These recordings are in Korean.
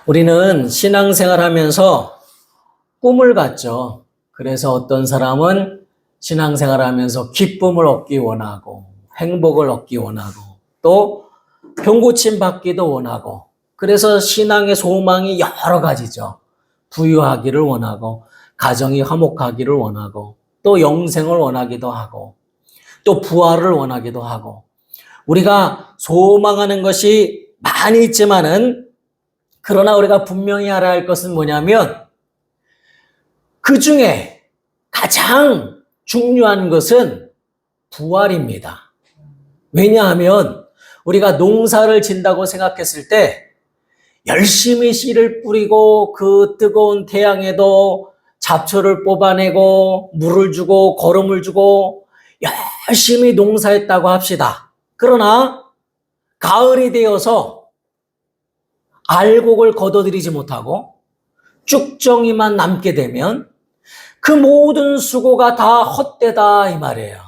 우리는 신앙생활 하면서 꿈을 갖죠. 그래서 어떤 사람은 신앙생활 하면서 기쁨을 얻기 원하고, 행복을 얻기 원하고, 또 병고침 받기도 원하고, 그래서 신앙의 소망이 여러 가지죠. 부유하기를 원하고, 가정이 화목하기를 원하고, 또 영생을 원하기도 하고, 또 부활을 원하기도 하고, 우리가 소망하는 것이 많이 있지만은, 그러나 우리가 분명히 알아야 할 것은 뭐냐면, 그 중에 가장 중요한 것은 부활입니다. 왜냐하면 우리가 농사를 진다고 생각했을 때 열심히 씨를 뿌리고 그 뜨거운 태양에도 잡초를 뽑아내고 물을 주고 거름을 주고 열심히 농사했다고 합시다. 그러나 가을이 되어서 알곡을 걷어들이지 못하고 쭉정이만 남게 되면 그 모든 수고가 다 헛되다 이 말이에요.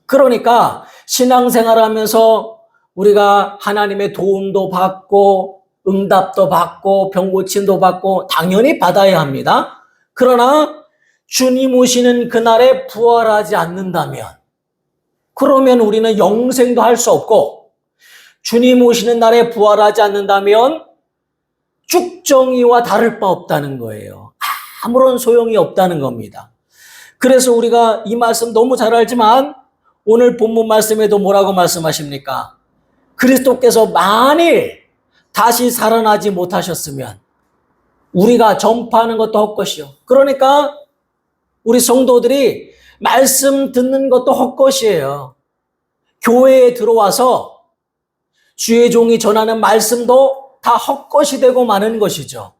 그러니까 신앙생활하면서 우리가 하나님의 도움도 받고 응답도 받고 병고침도 받고 당연히 받아야 합니다. 그러나 주님 오시는 그날에 부활하지 않는다면, 그러면 우리는 영생도 할 수 없고, 주님 오시는 날에 부활하지 않는다면 쭉정이와 다를 바 없다는 거예요. 아무런 소용이 없다는 겁니다. 그래서 우리가 이 말씀 너무 잘 알지만 오늘 본문 말씀에도 뭐라고 말씀하십니까? 그리스도께서 만일 다시 살아나지 못하셨으면 우리가 전파하는 것도 헛것이요. 그러니까 우리 성도들이 말씀 듣는 것도 헛것이에요. 교회에 들어와서 주의 종이 전하는 말씀도 다 헛것이 되고 마는 것이죠.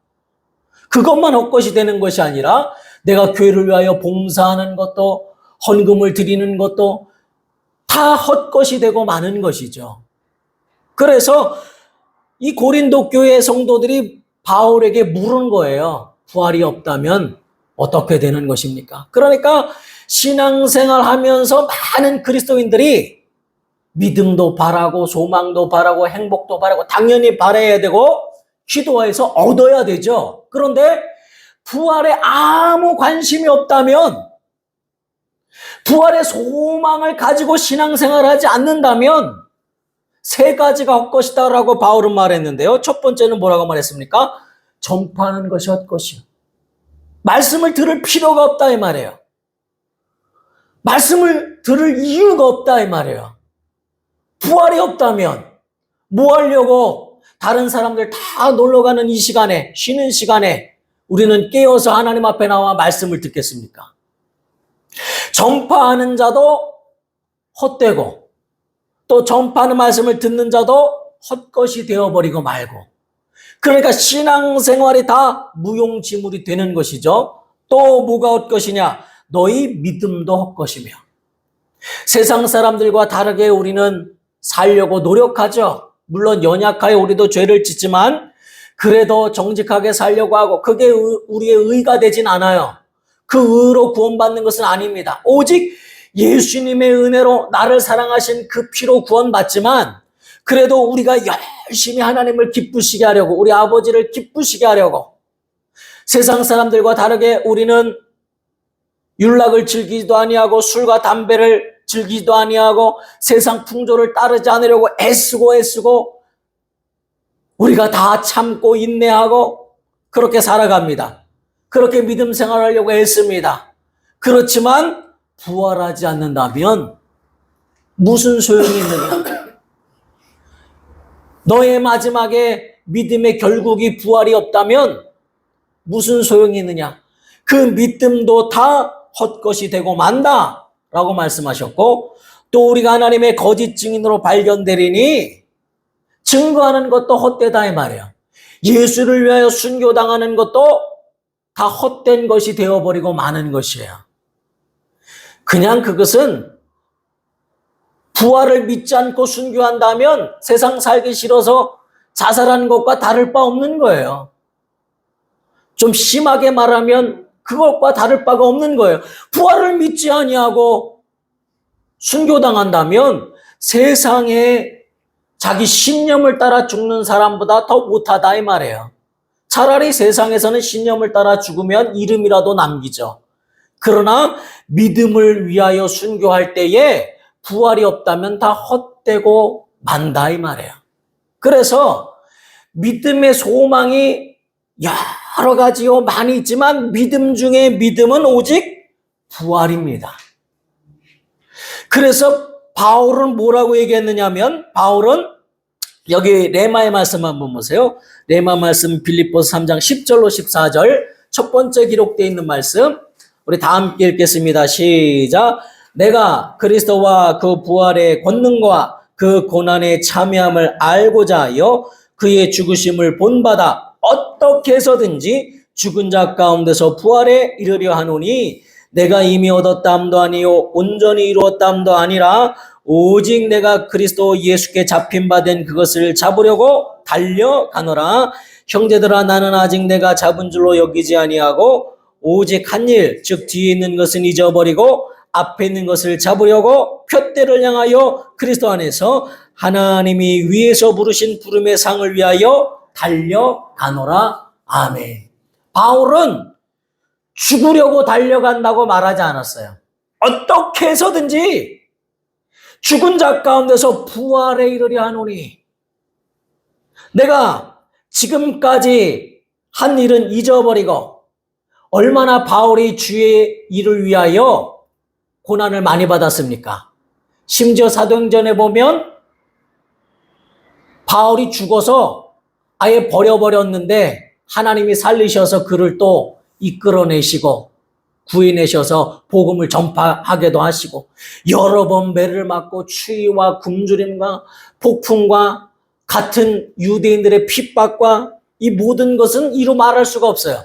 그것만 헛것이 되는 것이 아니라 내가 교회를 위하여 봉사하는 것도 헌금을 드리는 것도 다 헛것이 되고 마는 것이죠. 그래서 이 고린도 교회 성도들이 바울에게 물은 거예요. 부활이 없다면 어떻게 되는 것입니까? 그러니까 신앙생활 하면서 많은 그리스도인들이 믿음도 바라고 소망도 바라고 행복도 바라고 당연히 바라야 되고 기도해서 얻어야 되죠. 그런데 부활에 아무 관심이 없다면, 부활의 소망을 가지고 신앙생활하지 않는다면 세 가지가 헛것이다라고 바울은 말했는데요. 첫 번째는 뭐라고 말했습니까? 전파하는 것이 헛것이요. 말씀을 들을 필요가 없다 이 말이에요. 말씀을 들을 이유가 없다 이 말이에요. 부활이 없다면 뭐 하려고 다른 사람들 다 놀러가는 이 시간에, 쉬는 시간에 우리는 깨어서 하나님 앞에 나와 말씀을 듣겠습니까? 전파하는 자도 헛되고 또 전파하는 말씀을 듣는 자도 헛것이 되어버리고 말고, 그러니까 신앙생활이 다 무용지물이 되는 것이죠. 또 뭐가 헛것이냐? 너희 믿음도 헛것이며. 세상 사람들과 다르게 우리는 살려고 노력하죠. 물론 연약하여 우리도 죄를 짓지만 그래도 정직하게 살려고 하고, 그게 우리의 의가 되진 않아요. 그 의로 구원받는 것은 아닙니다. 오직 예수님의 은혜로 나를 사랑하신 그 피로 구원받지만, 그래도 우리가 열심히 하나님을 기쁘시게 하려고, 우리 아버지를 기쁘시게 하려고, 세상 사람들과 다르게 우리는 율락을 즐기지도 아니하고 술과 담배를 즐기지도 아니하고 세상 풍조를 따르지 않으려고 애쓰고 우리가 다 참고 인내하고 그렇게 살아갑니다. 그렇게 믿음 생활하려고 애씁니다. 그렇지만 부활하지 않는다면 무슨 소용이 있느냐? 너의 마지막에 믿음의 결국이 부활이 없다면 무슨 소용이 있느냐? 그 믿음도 다 헛것이 되고 만다 라고 말씀하셨고, 또 우리가 하나님의 거짓 증인으로 발견되리니 증거하는 것도 헛되다 이 말이에요. 예수를 위하여 순교당하는 것도 다 헛된 것이 되어버리고 마는 것이에요. 그냥 그것은 부활을 믿지 않고 순교한다면 세상 살기 싫어서 자살하는 것과 다를 바 없는 거예요. 좀 심하게 말하면 그것과 다를 바가 없는 거예요. 부활을 믿지 아니하고 순교당한다면 세상에 자기 신념을 따라 죽는 사람보다 더 못하다 이 말이에요. 차라리 세상에서는 신념을 따라 죽으면 이름이라도 남기죠. 그러나 믿음을 위하여 순교할 때에 부활이 없다면 다 헛되고 만다 이 말이에요. 그래서 믿음의 소망이 여러 가지요 많이 있지만 믿음 중에 믿음은 오직 부활입니다. 그래서 바울은 뭐라고 얘기했느냐면 바울은 여기 레마의 말씀 한번 보세요. 레마 말씀 빌립보서 3장 10절로 14절 첫 번째 기록되어 있는 말씀 우리 다 함께 읽겠습니다. 시작. 내가 그리스도와 그 부활의 권능과 그 고난의 참여함을 알고자 하여 그의 죽으심을 본받아 어떻게 해서든지 죽은 자 가운데서 부활에 이르려 하노니 내가 이미 얻었다함도 아니요 온전히 이루었다함도 아니라 오직 내가 그리스도 예수께 잡힌 바 된 그것을 잡으려고 달려가노라. 형제들아 나는 아직 내가 잡은 줄로 여기지 아니하고 오직 한 일 즉 뒤에 있는 것은 잊어버리고 앞에 있는 것을 잡으려고 표대를 향하여 그리스도 안에서 하나님이 위에서 부르신 부름의 상을 위하여 달려가노라. 아멘. 바울은 죽으려고 달려간다고 말하지 않았어요. 어떻게 해서든지 죽은 자 가운데서 부활에 이르려 하노니 내가 지금까지 한 일은 잊어버리고 얼마나 바울이 주의 일을 위하여 고난을 많이 받았습니까? 심지어 사도행전에 보면 바울이 죽어서 아예 버려버렸는데 하나님이 살리셔서 그를 또 이끌어내시고 구해내셔서 복음을 전파하게도 하시고 여러 번 매를 맞고 추위와 굶주림과 폭풍과 같은 유대인들의 핍박과 이 모든 것은 이루 말할 수가 없어요.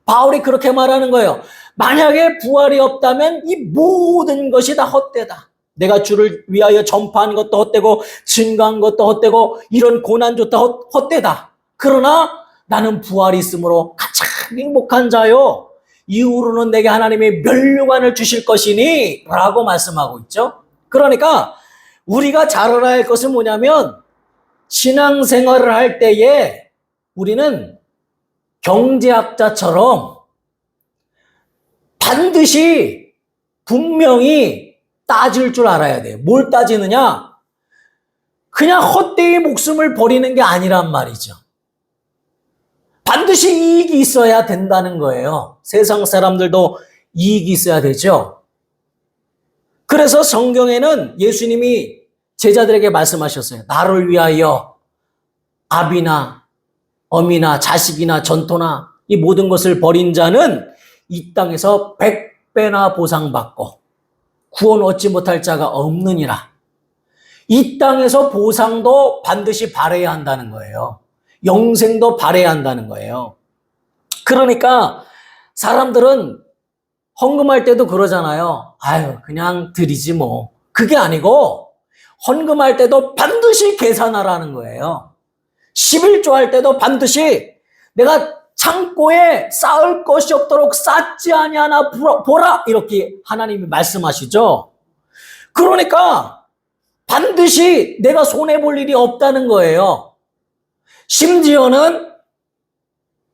바울이 그렇게 말하는 거예요. 만약에 부활이 없다면 이 모든 것이 다 헛되다. 내가 주를 위하여 전파한 것도 헛되고 증거한 것도 헛되고 이런 고난조차 헛되다. 그러나 나는 부활이 있으므로 가장 행복한 자요. 이후로는 내게 하나님의 면류관을 주실 것이니 라고 말씀하고 있죠. 그러니까 우리가 잘 알아야 할 것은 뭐냐면 신앙생활을 할 때에 우리는 경제학자처럼 반드시 분명히 따질 줄 알아야 돼요. 뭘 따지느냐? 그냥 헛되이 목숨을 버리는 게 아니란 말이죠. 반드시 이익이 있어야 된다는 거예요. 세상 사람들도 이익이 있어야 되죠. 그래서 성경에는 예수님이 제자들에게 말씀하셨어요. 나를 위하여 아비나 어미나 자식이나 전토나 이 모든 것을 버린 자는 이 땅에서 100배나 보상받고 구원 얻지 못할 자가 없느니라. 이 땅에서 보상도 반드시 바라야 한다는 거예요. 영생도 바라야 한다는 거예요. 그러니까 사람들은 헌금할 때도 그러잖아요. 아유, 그냥 드리지 뭐. 그게 아니고 헌금할 때도 반드시 계산하라는 거예요. 11조 할 때도 반드시 내가 창고에 쌓을 것이 없도록 쌓지 아니하나 보라 이렇게 하나님이 말씀하시죠. 그러니까 반드시 내가 손해볼 일이 없다는 거예요. 심지어는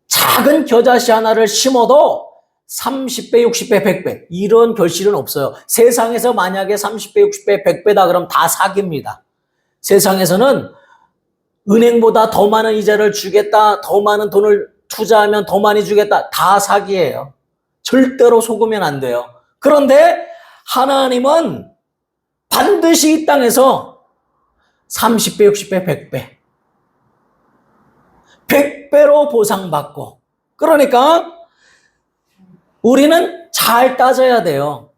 작은 겨자씨 하나를 심어도 30배, 60배, 100배 이런 결실은 없어요. 세상에서 만약에 30배, 60배, 100배다 그러면 다 사기입니다. 세상에서는 은행보다 더 많은 이자를 주겠다, 더 많은 돈을 투자하면 더 많이 주겠다, 다 사기예요. 절대로 속으면 안 돼요. 그런데 하나님은 반드시 이 땅에서 30배, 60배, 100배 100배로 보상받고, 그러니까 우리는 잘 따져야 돼요.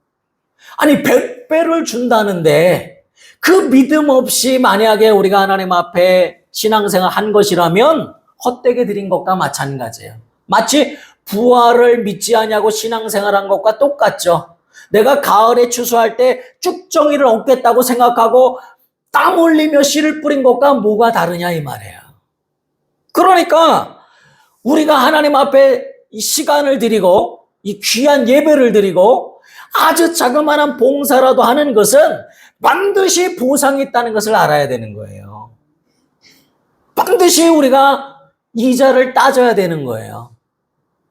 아니 100배를 준다는데 그 믿음 없이 만약에 우리가 하나님 앞에 신앙생활 한 것이라면 헛되게 드린 것과 마찬가지예요. 마치 부활을 믿지 않냐고 신앙생활한 것과 똑같죠. 내가 가을에 추수할 때 쭉정이를 얻겠다고 생각하고 땀 흘리며 씨를 뿌린 것과 뭐가 다르냐 이 말이에요. 그러니까 우리가 하나님 앞에 이 시간을 드리고 이 귀한 예배를 드리고 아주 자그마한 봉사라도 하는 것은 반드시 보상이 있다는 것을 알아야 되는 거예요. 반드시 우리가 이자를 따져야 되는 거예요.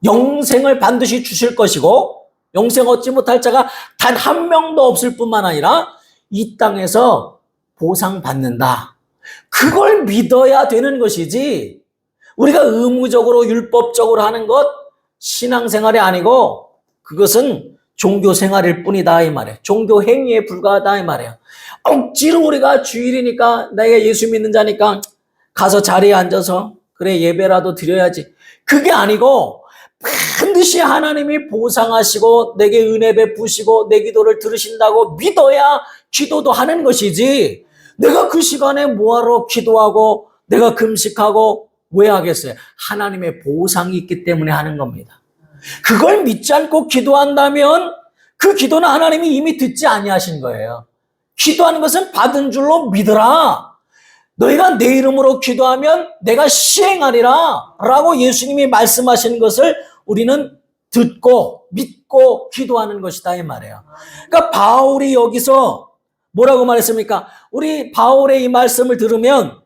영생을 반드시 주실 것이고 영생 얻지 못할 자가 단 한 명도 없을 뿐만 아니라 이 땅에서 보상받는다. 그걸 믿어야 되는 것이지 우리가 의무적으로 율법적으로 하는 것 신앙생활이 아니고 그것은 종교생활일 뿐이다 이 말이에요. 종교 행위에 불과하다 이 말이에요. 억지로 우리가 주일이니까 내가 예수 믿는 자니까 가서 자리에 앉아서 그래 예배라도 드려야지. 그게 아니고 반드시 하나님이 보상하시고 내게 은혜 베푸시고 내 기도를 들으신다고 믿어야 기도도 하는 것이지 내가 그 시간에 뭐하러 기도하고 내가 금식하고 왜 하겠어요? 하나님의 보상이 있기 때문에 하는 겁니다. 그걸 믿지 않고 기도한다면 그 기도는 하나님이 이미 듣지 아니하신 거예요. 기도하는 것은 받은 줄로 믿으라. 너희가 내 이름으로 기도하면 내가 시행하리라 라고 예수님이 말씀하신 것을 우리는 듣고 믿고 기도하는 것이다 이 말이에요. 그러니까 바울이 여기서 뭐라고 말했습니까? 우리 바울의 이 말씀을 들으면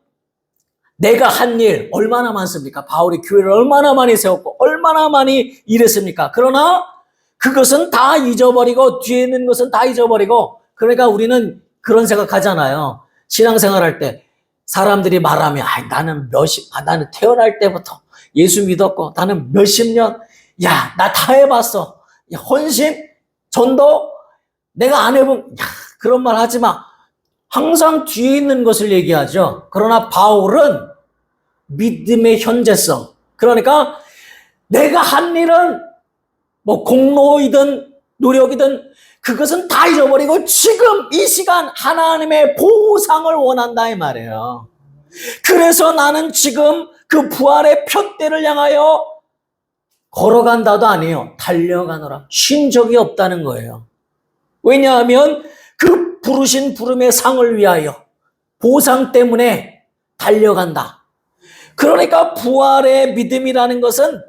내가 한 일 얼마나 많습니까? 바울이 교회를 얼마나 많이 세웠고 얼마나 많이 일했습니까? 그러나 그것은 다 잊어버리고 뒤에 있는 것은 다 잊어버리고 그러니까 우리는 그런 생각하잖아요. 신앙생활할 때 사람들이 말하면 나는 태어날 때부터 예수 믿었고 나는 몇십 년 나 다 해봤어. 헌신, 전도 내가 안 해본 그런 말 하지 마. 항상 뒤에 있는 것을 얘기하죠. 그러나 바울은 믿음의 현재성. 그러니까 내가 한 일은 뭐 공로이든 노력이든 그것은 다 잃어버리고 지금 이 시간 하나님의 보상을 원한다 이 말이에요. 그래서 나는 지금 그 부활의 푯대를 향하여 걸어간다도 아니에요. 달려가노라. 쉰 적이 없다는 거예요. 왜냐하면 그 부르신 부름의 상을 위하여 보상 때문에 달려간다. 그러니까 부활의 믿음이라는 것은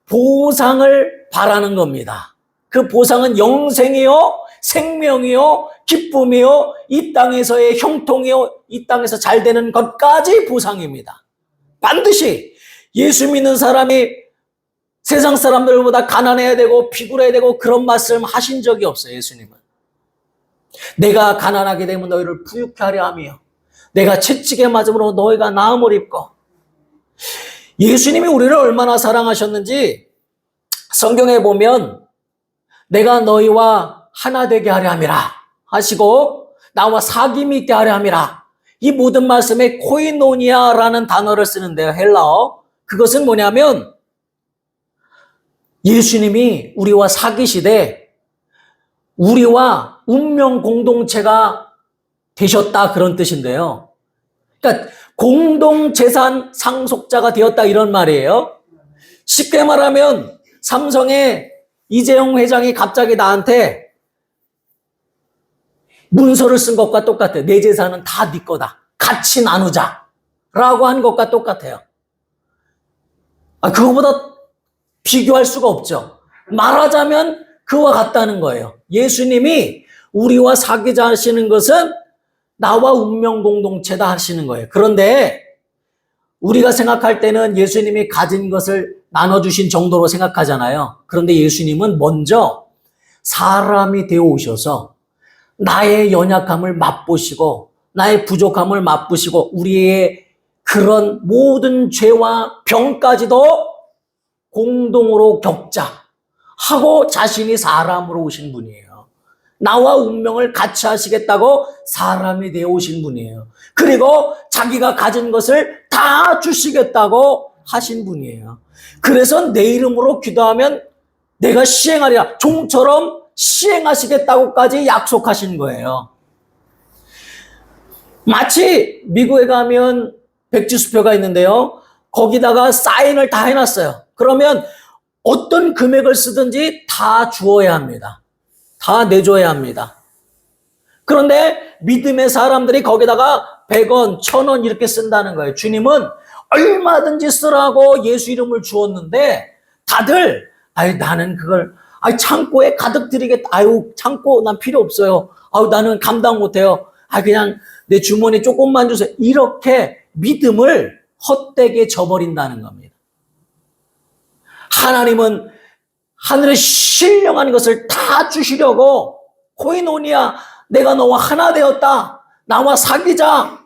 보상을 바라는 겁니다. 그 보상은 영생이요, 생명이요, 기쁨이요, 이 땅에서의 형통이요, 이 땅에서 잘 되는 것까지 보상입니다. 반드시 예수 믿는 사람이 세상 사람들보다 가난해야 되고 비굴해야 되고 그런 말씀 하신 적이 없어요. 예수님은. 내가 가난하게 되면 너희를 부유케 하려 하며 내가 채찍에 맞음으로 너희가 나음을 입고. 예수님이 우리를 얼마나 사랑하셨는지 성경에 보면 내가 너희와 하나 되게 하려 함이라 하시고 나와 사귐이 있게 하려 함이라. 이 모든 말씀에 코이노니아라는 단어를 쓰는데요. 헬라어. 그것은 뭐냐면 예수님이 우리와 사귀시되 우리와 운명 공동체가 되셨다 그런 뜻인데요. 그러니까 공동재산 상속자가 되었다 이런 말이에요. 쉽게 말하면 삼성의 이재용 회장이 갑자기 나한테 문서를 쓴 것과 똑같아요. 내 재산은 다 네 거다. 같이 나누자 라고 한 것과 똑같아요. 그거보다 비교할 수가 없죠. 말하자면 그와 같다는 거예요. 예수님이 우리와 사귀자 하시는 것은 나와 운명 공동체다 하시는 거예요. 그런데 우리가 생각할 때는 예수님이 가진 것을 나눠주신 정도로 생각하잖아요. 그런데 예수님은 먼저 사람이 되어 오셔서 나의 연약함을 맛보시고 나의 부족함을 맛보시고 우리의 그런 모든 죄와 병까지도 공동으로 겪자 하고 자신이 사람으로 오신 분이에요. 나와 운명을 같이 하시겠다고 사람이 되어 오신 분이에요. 그리고 자기가 가진 것을 다 주시겠다고 하신 분이에요. 그래서 내 이름으로 기도하면 내가 시행하리라. 종처럼 시행하시겠다고까지 약속하신 거예요. 마치 미국에 가면 백지수표가 있는데요. 거기다가 사인을 다 해놨어요. 그러면 어떤 금액을 쓰든지 다 주어야 합니다. 다 내줘야 합니다. 그런데 믿음의 사람들이 거기다가 100원, 1000원 이렇게 쓴다는 거예요. 주님은 얼마든지 쓰라고 예수 이름을 주었는데 다들 나는 그걸 창고에 가득 드리겠다. 창고 난 필요 없어요. 나는 감당 못해요. 그냥 내 주머니 조금만 주세요. 이렇게 믿음을 헛되게 저버린다는 겁니다. 하나님은 하늘의 신령한 것을 다 주시려고 코이노니아, 내가 너와 하나 되었다. 나와 사귀자.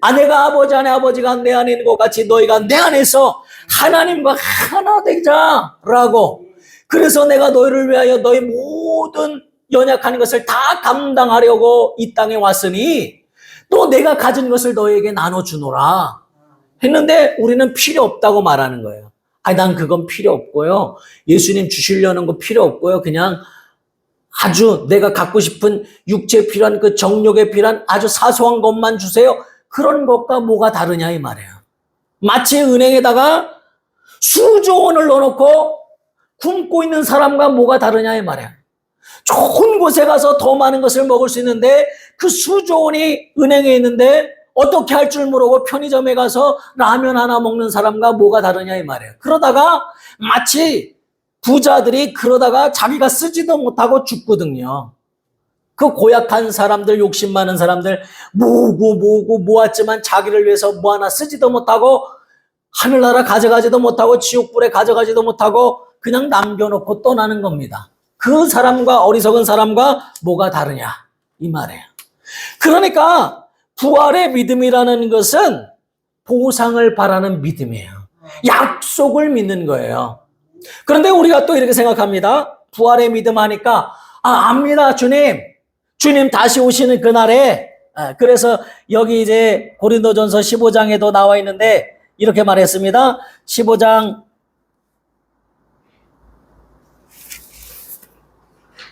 아내가 아버지 안에, 아버지가 내 안에 있는 것 같이 너희가 내 안에서 하나님과 하나 되자라고. 그래서 내가 너희를 위하여 너희 모든 연약한 것을 다 감당하려고 이 땅에 왔으니 또 내가 가진 것을 너희에게 나눠주노라 했는데 우리는 필요 없다고 말하는 거예요. 아니, 난 그건 필요 없고요. 예수님 주시려는 거 필요 없고요. 그냥 아주 내가 갖고 싶은 육체에 필요한 그 정욕에 필요한 아주 사소한 것만 주세요. 그런 것과 뭐가 다르냐 이 말이에요. 마치 은행에다가 수조 원을 넣어놓고 굶고 있는 사람과 뭐가 다르냐 이 말이에요. 좋은 곳에 가서 더 많은 것을 먹을 수 있는데 그 수조 원이 은행에 있는데 어떻게 할 줄 모르고 편의점에 가서 라면 하나 먹는 사람과 뭐가 다르냐 이 말이에요. 그러다가 마치 부자들이 그러다가 자기가 쓰지도 못하고 죽거든요. 그 고약한 사람들, 욕심 많은 사람들 모으고 모았지만 자기를 위해서 뭐 하나 쓰지도 못하고 하늘나라 가져가지도 못하고 지옥불에 가져가지도 못하고 그냥 남겨놓고 떠나는 겁니다. 그 사람과 어리석은 사람과 뭐가 다르냐 이 말이에요. 그러니까 부활의 믿음이라는 것은 보상을 바라는 믿음이에요. 약속을 믿는 거예요. 그런데 우리가 또 이렇게 생각합니다. 부활의 믿음 하니까 압니다. 주님 다시 오시는 그날에. 그래서 여기 이제 고린도전서 15장에도 나와 있는데 이렇게 말했습니다. 15장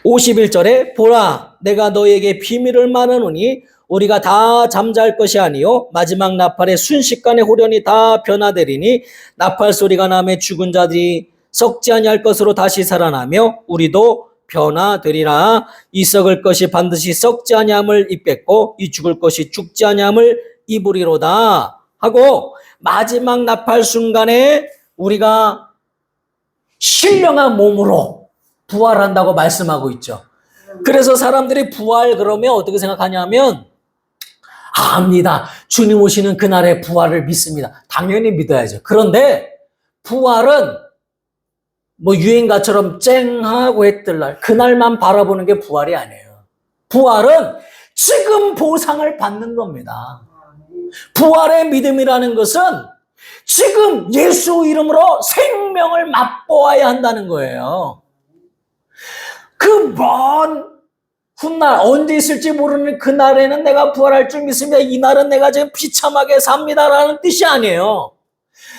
51절에 보라 내가 너희에게 비밀을 말하노니 우리가 다 잠잘 것이 아니요 마지막 나팔의 순식간에 후련히 다 변화되리니 나팔 소리가 나며 죽은 자들이 썩지 아니할 것으로 다시 살아나며 우리도 변화되리라. 이 썩을 것이 반드시 썩지 아니함을 입겠고 이 죽을 것이 죽지 아니함을 입으리로다 하고 마지막 나팔 순간에 우리가 신령한 몸으로 부활한다고 말씀하고 있죠. 그래서 사람들이 부활 그러면 어떻게 생각하냐면 압니다. 주님 오시는 그날의 부활을 믿습니다. 당연히 믿어야죠. 그런데 부활은 뭐 유행가처럼 쨍하고 해 뜰 날 그날만 바라보는 게 부활이 아니에요. 부활은 지금 보상을 받는 겁니다. 부활의 믿음이라는 것은 지금 예수 이름으로 생명을 맛보아야 한다는 거예요. 그 먼 훗날 언제 있을지 모르는 그날에는 내가 부활할 줄 믿습니다. 이날은 내가 지금 비참하게 삽니다라는 뜻이 아니에요.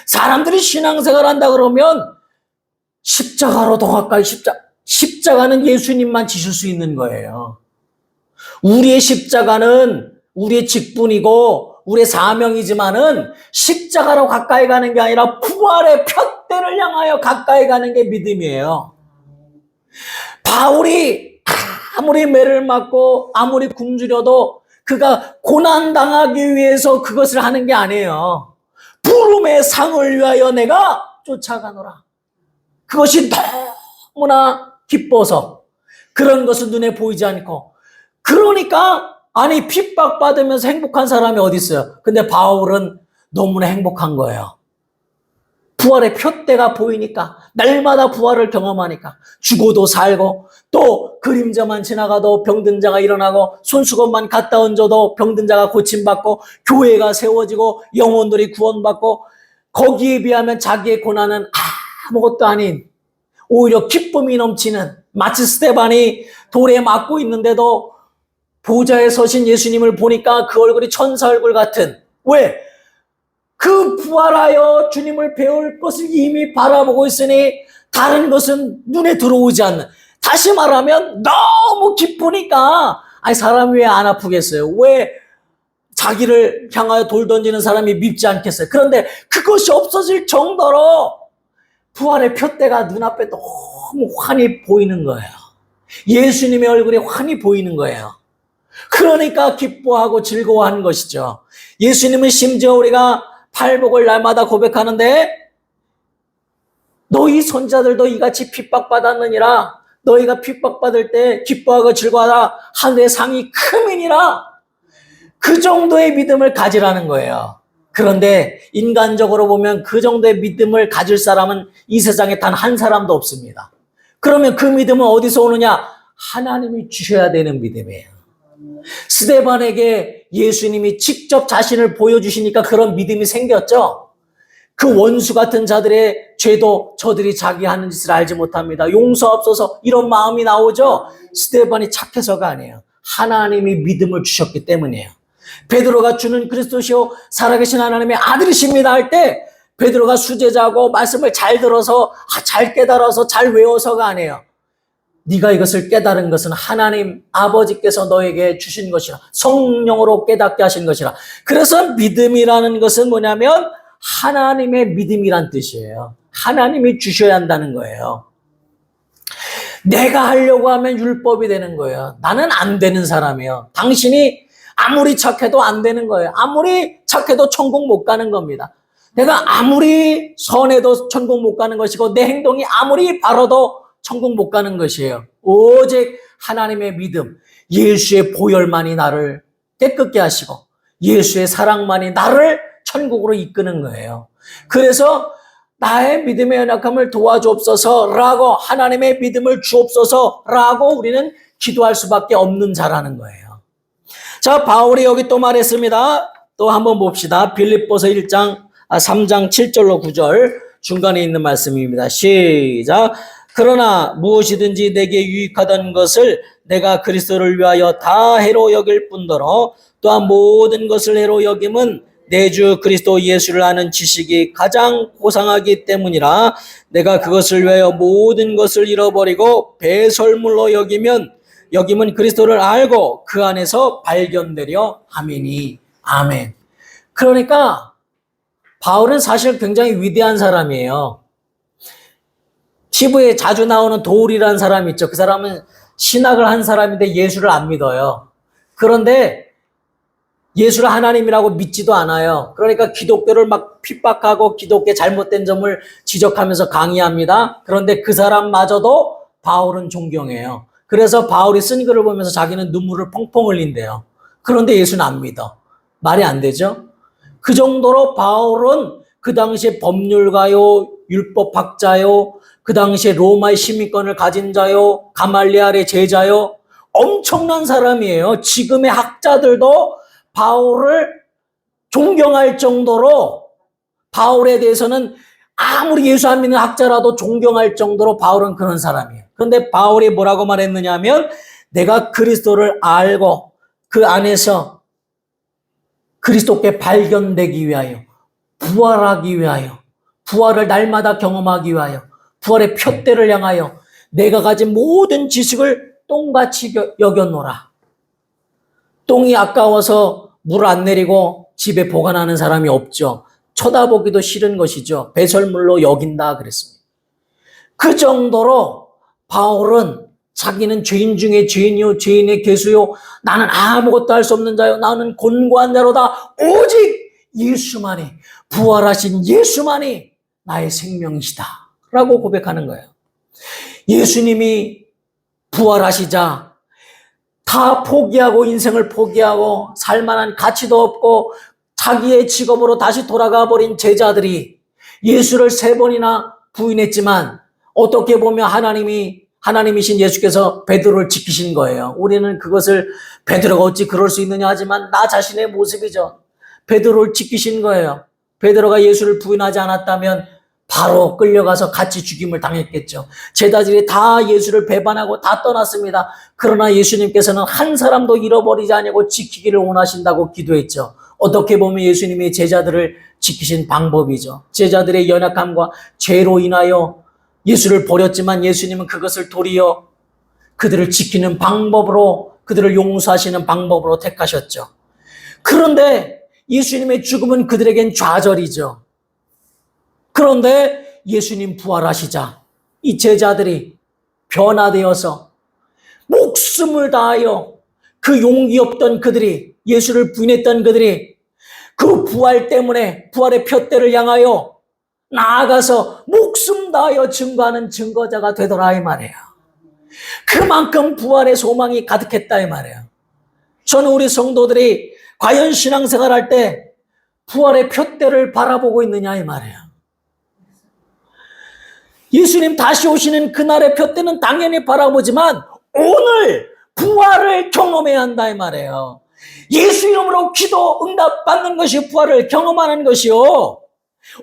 사람들이 신앙생활 한다 그러면 십자가로 더 가까이 십자가는 예수님만 지실 수 있는 거예요. 우리의 십자가는 우리의 직분이고 우리의 사명이지만은 십자가로 가까이 가는 게 아니라 부활의 푯대를 향하여 가까이 가는 게 믿음이에요. 바울이 아무리 매를 맞고 아무리 굶주려도 그가 고난당하기 위해서 그것을 하는 게 아니에요. 부름의 상을 위하여 내가 쫓아가노라. 그것이 너무나 기뻐서 그런 것은 눈에 보이지 않고 그러니까 아니 핍박받으면서 행복한 사람이 어디 있어요. 근데 바울은 너무나 행복한 거예요. 부활의 푯대가 보이니까 날마다 부활을 경험하니까 죽어도 살고 또 그림자만 지나가도 병든 자가 일어나고 손수건만 갖다 얹어도 병든 자가 고침받고 교회가 세워지고 영혼들이 구원받고 거기에 비하면 자기의 고난은 아무것도 아닌 오히려 기쁨이 넘치는 마치 스데반이 돌에 맞고 있는데도 보좌에 서신 예수님을 보니까 그 얼굴이 천사 얼굴 같은 왜? 그 부활하여 주님을 배울 것을 이미 바라보고 있으니 다른 것은 눈에 들어오지 않는 다시 말하면 너무 기쁘니까 아니 사람이 왜 안 아프겠어요? 왜 자기를 향하여 돌 던지는 사람이 밉지 않겠어요? 그런데 그것이 없어질 정도로 부활의 푯대가 눈앞에 너무 환히 보이는 거예요. 예수님의 얼굴이 환히 보이는 거예요. 그러니까 기뻐하고 즐거워하는 것이죠. 예수님은 심지어 우리가 팔복을 날마다 고백하는데 너희 손자들도 이같이 핍박받았느니라. 너희가 핍박받을 때 기뻐하고 즐거워하라. 하늘의 상이 크민이라. 그 정도의 믿음을 가지라는 거예요. 그런데 인간적으로 보면 그 정도의 믿음을 가질 사람은 이 세상에 단 한 사람도 없습니다. 그러면 그 믿음은 어디서 오느냐? 하나님이 주셔야 되는 믿음이에요. 스데반에게 예수님이 직접 자신을 보여주시니까 그런 믿음이 생겼죠. 그 원수 같은 자들의 죄도 저들이 자기 하는 짓을 알지 못합니다. 용서없어서 이런 마음이 나오죠. 스데반이 착해서가 아니에요. 하나님이 믿음을 주셨기 때문이에요. 베드로가 주는 그리스도시요 살아계신 하나님의 아들이십니다 할 때 베드로가 수제자고 말씀을 잘 들어서 잘 깨달아서 잘 외워서가 아니에요. 네가 이것을 깨달은 것은 하나님 아버지께서 너에게 주신 것이라, 성령으로 깨닫게 하신 것이라. 그래서 믿음이라는 것은 뭐냐면 하나님의 믿음이란 뜻이에요. 하나님이 주셔야 한다는 거예요. 내가 하려고 하면 율법이 되는 거예요. 나는 안 되는 사람이에요. 당신이 아무리 착해도 안 되는 거예요. 아무리 착해도 천국 못 가는 겁니다. 내가 아무리 선해도 천국 못 가는 것이고 내 행동이 아무리 바라도 천국 못 가는 것이에요. 오직 하나님의 믿음, 예수의 보혈만이 나를 깨끗게 하시고 예수의 사랑만이 나를 천국으로 이끄는 거예요. 그래서 나의 믿음의 연약함을 도와주옵소서라고, 하나님의 믿음을 주옵소서라고 우리는 기도할 수밖에 없는 자라는 거예요. 자, 바울이 여기 또 말했습니다. 또 한번 봅시다. 빌립보서 3장 7절로 9절 중간에 있는 말씀입니다. 시작. 그러나 무엇이든지 내게 유익하던 것을 내가 그리스도를 위하여 다 해로 여길 뿐더러 또한 모든 것을 해로 여김은 내 주 그리스도 예수를 아는 지식이 가장 고상하기 때문이라. 내가 그것을 위하여 모든 것을 잃어버리고 배설물로 여김은 그리스도를 알고 그 안에서 발견되려 함이니. 아멘. 그러니까 바울은 사실 굉장히 위대한 사람이에요. TV에 자주 나오는 도울이라는 사람이 있죠. 그 사람은 신학을 한 사람인데 예수를 안 믿어요. 그런데 예수를 하나님이라고 믿지도 않아요. 그러니까 기독교를 막 핍박하고 기독교의 잘못된 점을 지적하면서 강의합니다. 그런데 그 사람마저도 바울은 존경해요. 그래서 바울이 쓴 글을 보면서 자기는 눈물을 펑펑 흘린대요. 그런데 예수는 안 믿어. 말이 안 되죠? 그 정도로 바울은 그 당시에 법률가요, 율법학자요, 그 당시에 로마의 시민권을 가진 자요, 가말리알의 제자요, 엄청난 사람이에요. 지금의 학자들도 바울을 존경할 정도로, 바울에 대해서는 아무리 예수 안 믿는 학자라도 존경할 정도로 바울은 그런 사람이에요. 그런데 바울이 뭐라고 말했느냐 하면 내가 그리스도를 알고 그 안에서 그리스도께 발견되기 위하여, 부활하기 위하여, 부활을 날마다 경험하기 위하여, 부활의 표대를 향하여 내가 가진 모든 지식을 똥같이 여겨노라. 똥이 아까워서 물 안 내리고 집에 보관하는 사람이 없죠. 쳐다보기도 싫은 것이죠. 배설물로 여긴다 그랬습니다. 그 정도로 바울은 자기는 죄인 중에 죄인이요 죄인의 괴수요 나는 아무것도 할 수 없는 자요 나는 곤고한 자로다. 오직 예수만이, 부활하신 예수만이 나의 생명이시다 라고 고백하는 거예요. 예수님이 부활하시자 다 포기하고 인생을 포기하고 살만한 가치도 없고 자기의 직업으로 다시 돌아가 버린 제자들이 예수를 3번이나 부인했지만 어떻게 보면 하나님이신 예수께서 베드로를 지키신 거예요. 우리는 그것을 베드로가 어찌 그럴 수 있느냐 하지만 나 자신의 모습이죠. 베드로를 지키신 거예요. 베드로가 예수를 부인하지 않았다면 바로 끌려가서 같이 죽임을 당했겠죠. 제자들이 다 예수를 배반하고 다 떠났습니다. 그러나 예수님께서는 한 사람도 잃어버리지 않고 지키기를 원하신다고 기도했죠. 어떻게 보면 예수님이 제자들을 지키신 방법이죠. 제자들의 연약함과 죄로 인하여 예수를 버렸지만 예수님은 그것을 도리어 그들을 지키는 방법으로, 그들을 용서하시는 방법으로 택하셨죠. 그런데 예수님의 죽음은 그들에겐 좌절이죠. 그런데 예수님 부활하시자 이 제자들이 변화되어서 목숨을 다하여 그 용기 없던 그들이, 예수를 부인했던 그들이 그 부활 때문에 부활의 표대를 향하여 나아가서 목숨 다하여 증거하는 증거자가 되더라 이 말이에요. 그만큼 부활의 소망이 가득했다 이 말이에요. 저는 우리 성도들이 과연 신앙생활할 때 부활의 표대를 바라보고 있느냐 이 말이에요. 예수님 다시 오시는 그날의 표대는 당연히 바라보지만 오늘 부활을 경험해야 한다 이 말이에요. 예수 이름으로 기도 응답받는 것이 부활을 경험하는 것이요.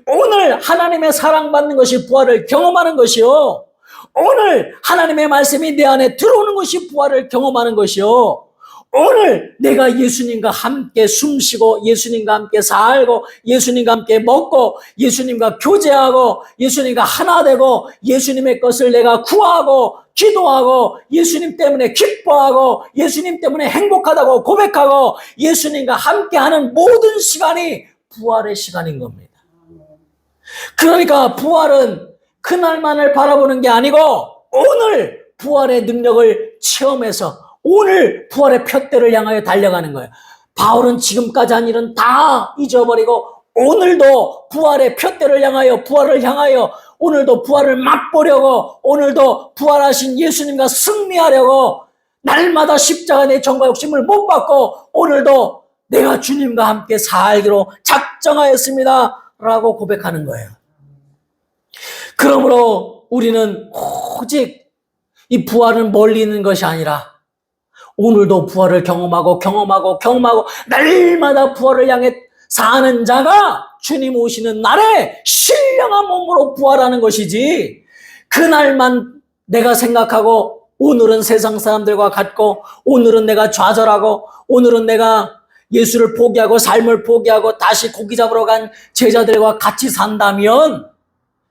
오늘 하나님의 사랑받는 것이 부활을 경험하는 것이요. 오늘 하나님의 말씀이 내 안에 들어오는 것이 부활을 경험하는 것이요. 오늘 내가 예수님과 함께 숨쉬고 예수님과 함께 살고 예수님과 함께 먹고 예수님과 교제하고 예수님과 하나 되고 예수님의 것을 내가 구하고 기도하고 예수님 때문에 기뻐하고 예수님 때문에 행복하다고 고백하고 예수님과 함께하는 모든 시간이 부활의 시간인 겁니다. 그러니까 부활은 그날만을 바라보는 게 아니고 오늘 부활의 능력을 체험해서 오늘 부활의 표대를 향하여 달려가는 거예요. 바울은 지금까지 한 일은 다 잊어버리고 오늘도 부활의 표대를 향하여 부활을 향하여 오늘도 부활을 맛보려고 오늘도 부활하신 예수님과 승리하려고 날마다 십자가 내 정과 욕심을 못 받고 오늘도 내가 주님과 함께 살기로 작정하였습니다 라고 고백하는 거예요. 그러므로 우리는 오직 이 부활은 멀리 있는 것이 아니라 오늘도 부활을 경험하고 날마다 부활을 향해 사는 자가 주님 오시는 날에 신령한 몸으로 부활하는 것이지 그날만 내가 생각하고 오늘은 세상 사람들과 같고 오늘은 내가 좌절하고 오늘은 내가 예수를 포기하고 삶을 포기하고 다시 고기 잡으러 간 제자들과 같이 산다면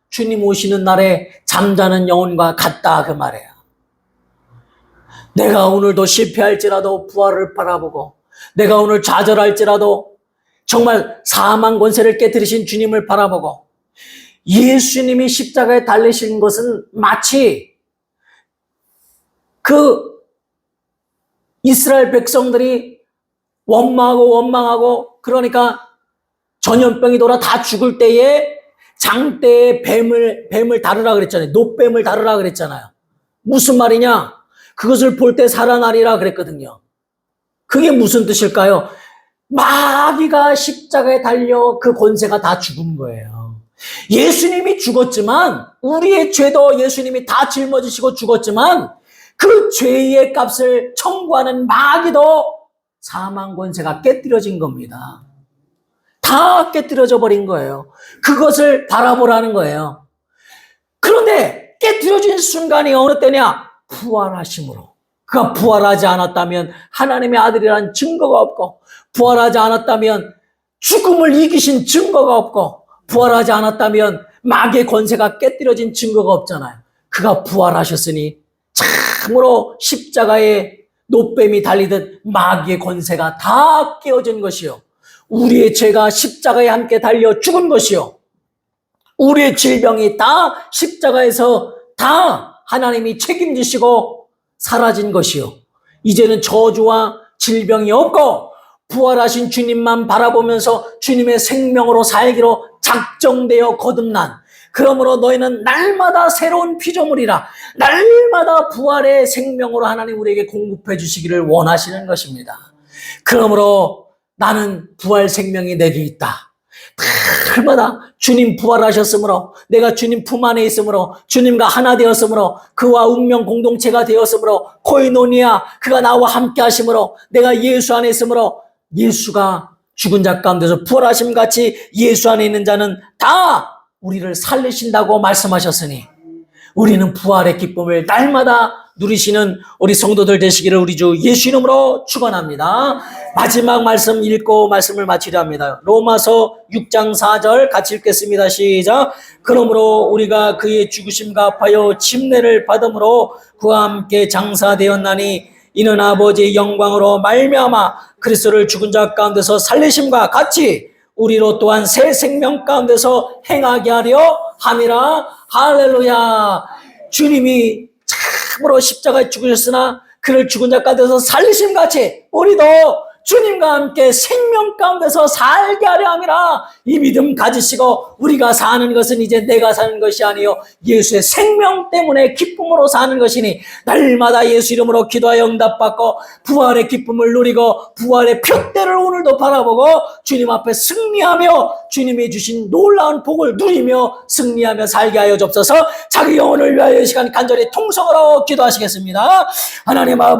주님 오시는 날에 잠자는 영혼과 같다 그 말이에요. 내가 오늘도 실패할지라도 부활을 바라보고 내가 오늘 좌절할지라도 정말 사망 권세를 깨뜨리신 주님을 바라보고 예수님이 십자가에 달리신 것은 마치 그 이스라엘 백성들이 원망하고 그러니까 전염병이 돌아 다 죽을 때에 장대에 뱀을 다루라 그랬잖아요. 노뱀을 다루라 그랬잖아요. 무슨 말이냐? 그것을 볼 때 살아나리라 그랬거든요. 그게 무슨 뜻일까요? 마귀가 십자가에 달려 그 권세가 다 죽은 거예요. 예수님이 죽었지만 우리의 죄도 예수님이 다 짊어지시고 죽었지만 그 죄의 값을 청구하는 마귀도 사망 권세가 깨뜨려진 겁니다. 다 깨뜨려져 버린 거예요. 그것을 바라보라는 거예요. 그런데 깨뜨려진 순간이 어느 때냐? 부활하심으로. 그가 부활하지 않았다면 하나님의 아들이라는 증거가 없고 부활하지 않았다면 죽음을 이기신 증거가 없고 부활하지 않았다면 마귀의 권세가 깨뜨려진 증거가 없잖아요. 그가 부활하셨으니 참으로 십자가에 노뱀이 달리듯 마귀의 권세가 다 깨어진 것이요. 우리의 죄가 십자가에 함께 달려 죽은 것이요. 우리의 질병이 다 십자가에서 다 하나님이 책임지시고 사라진 것이요. 이제는 저주와 질병이 없고 부활하신 주님만 바라보면서 주님의 생명으로 살기로 작정되어 거듭난 그러므로 너희는 날마다 새로운 피조물이라 날마다 부활의 생명으로 하나님 우리에게 공급해 주시기를 원하시는 것입니다. 그러므로 나는 부활 생명이 내게 있다. 날마다 주님 부활하셨으므로 내가 주님 품 안에 있으므로 주님과 하나 되었으므로 그와 운명 공동체가 되었으므로 코이노니아 그가 나와 함께 하심으로 내가 예수 안에 있으므로 예수가 죽은 자 가운데서 부활하심 같이 예수 안에 있는 자는 다 우리를 살리신다고 말씀하셨으니 우리는 부활의 기쁨을 날마다 누리시는 우리 성도들 되시기를 우리 주 예수 이름으로 축원합니다. 마지막 말씀 읽고 말씀을 마치려 합니다. 로마서 6장 4절 같이 읽겠습니다. 시작. 그러므로 우리가 그의 죽으심과 합하여 침례를 받음으로 그와 함께 장사되었나니 이는 아버지의 영광으로 말미암아 그리스도를 죽은 자 가운데서 살리심과 같이 우리로 또한 새 생명 가운데서 행하게 하려 함이라. 할렐루야. 주님이 참으로 십자가에 죽으셨으나 그를 죽은 자 가운데서 살리심같이 우리도 주님과 함께 생명 가운데서 살게 하려 함이라. 이 믿음 가지시고 우리가 사는 것은 이제 내가 사는 것이 아니요 예수의 생명 때문에 기쁨으로 사는 것이니 날마다 예수 이름으로 기도하여 응답받고 부활의 기쁨을 누리고 부활의 표대를 오늘도 바라보고 주님 앞에 승리하며 주님이 주신 놀라운 복을 누리며 승리하며 살게 하여 주옵소서. 자기 영혼을 위하여 이 시간 간절히 통성을 하고 기도하시겠습니다. 하나님 아버지,